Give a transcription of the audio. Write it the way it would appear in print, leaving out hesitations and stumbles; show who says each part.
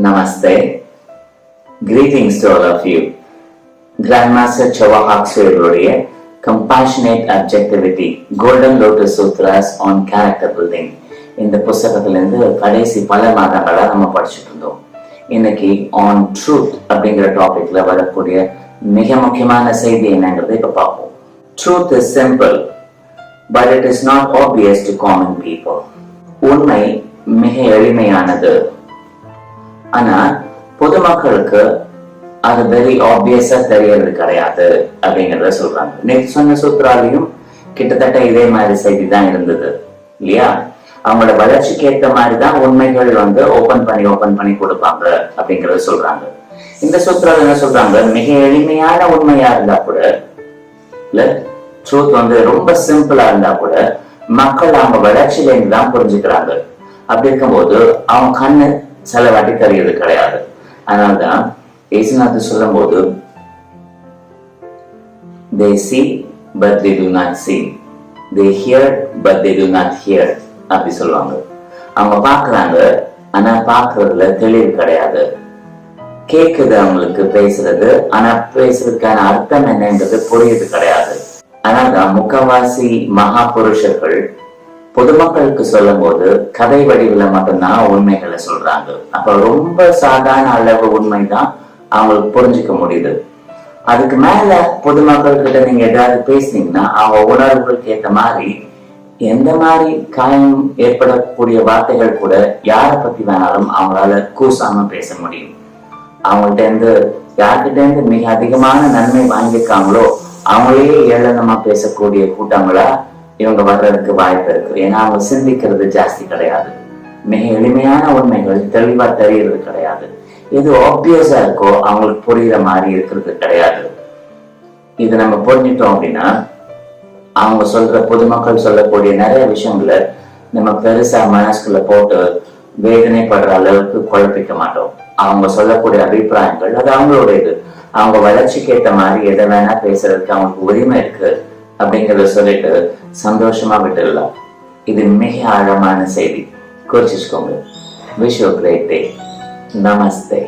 Speaker 1: Namaste. Greetings to all of you. Grandmaster Chava Haksuyuடைய Compassionate Objectivity Golden Lotus Sutras on Character Building இந்த புத்தகத்திலிருந்து கடைசி பல மாதங்களா நம்ம படிச்சுட்டு இருந்தோம். இன்னைக்கு ஆன் ட்ரூத் அப்படிங்கிற டாபிக்ல வரக்கூடிய மிக முக்கியமான செய்தி என்னங்கிறத இப்ப பார்ப்போம். Truth is simple, but it is not obvious to common people. உண்மை மிக எளிமையானது, ஆனா பொதுமக்களுக்கு அது வெரி ஆப்வியஸா தெரியறது கிடையாது அப்படிங்கறத சொல்றாங்க. நேற்று சொன்ன சூத்ராலையும் கிட்டத்தட்ட இதே மாதிரி செய்தி தான் இருந்தது இல்லையா? அவங்களோட வளர்ச்சிக்கு ஏற்ற மாதிரிதான் உண்மைகள் ஓபன் பண்ணி கொடுப்பாங்க அப்படிங்கறத சொல்றாங்க. இந்த சூத்ரால என்ன சொல்றாங்க, மிக எளிமையான உண்மையா இருந்தா கூட இல்ல ட்ரூத் ரொம்ப சிம்பிளா இருந்தா கூட மக்கள் அவங்க வளர்ச்சியில இருந்து தான் புரிஞ்சுக்கிறாங்க. அப்படி இருக்கும்போது அவங்க கண்ணு சில வாட்டி தெரியறது கிடையாது. அதனால்தான் ஏசுநாத் சொல்லும் போது they see but they do not see, they hear but they do not hear அப்படி சொல்லுவாங்க. அவங்க பாக்குறாங்க ஆனா பாக்குறதுல தெளிவு கிடையாது. கேக்குது அவங்களுக்கு பேசுறது, ஆனா பேசுறதுக்கான அர்த்தம் என்னன்றது புரியுது கிடையாது. அதனால்தான் முக்கவாசி மகா புருஷர்கள் பொதுமக்களுக்கு சொல்லும் போது கதை வடிவுல மட்டும்தான் உண்மைகளை சொல்றாங்க. அப்ப ரொம்ப சாதாரண அளவு உண்மைதான் அவங்களுக்கு புரிஞ்சுக்க முடியுது. அதுக்கு மேல பொதுமக்கள் கிட்ட நீங்க ஏதாவது பேசுனீங்கன்னா அவங்க உணர்வுகளுக்கு ஏற்ற மாதிரி எந்த மாதிரி காயம் ஏற்படக்கூடிய வார்த்தைகள் கூட யாரை பத்தி வேணாலும் அவங்களால கூசாம பேச முடியும். அவங்கள்ட்ட இருந்து யார்கிட்ட இருந்து மிக அதிகமான நன்மை வாங்கியிருக்காங்களோ அவங்களே ஏளனமா பேசக்கூடிய கூட்டங்களா இவங்க வர்றதுக்கு வாய்ப்பு இருக்கு. ஏன்னா அவங்க சிந்திக்கிறது ஜாஸ்தி கிடையாது. மிக எளிமையான உண்மைகள் தெளிவா தெரியறது கிடையாது. எது ஆப்வியஸா இருக்கோ அவங்களுக்கு புரியுற மாதிரி இருக்கிறது கிடையாது. இது நம்ம புரிஞ்சிட்டோம் அப்படின்னா அவங்க சொல்ற பொதுமக்கள் சொல்லக்கூடிய நிறைய விஷயங்களை நம்ம பெருசா மனசுக்குள்ள போட்டு வேதனைப்படுற அளவுக்கு குழப்பிக்க மாட்டோம். அவங்க சொல்லக்கூடிய அபிப்பிராயங்கள் அது அவங்களோட இது. அவங்க வளர்ச்சிக்கு ஏற்ற மாதிரி எதை வேணா பேசுறதுக்கு அவங்களுக்கு உரிமை இருக்கு அப்படிங்கறத சொல்லிட்டு சந்தோஷமா விட்டுடலாம். இது மிக ஆழமான செய்தி, குறிச்சுக்கோங்க. Wish you great day. Namaste.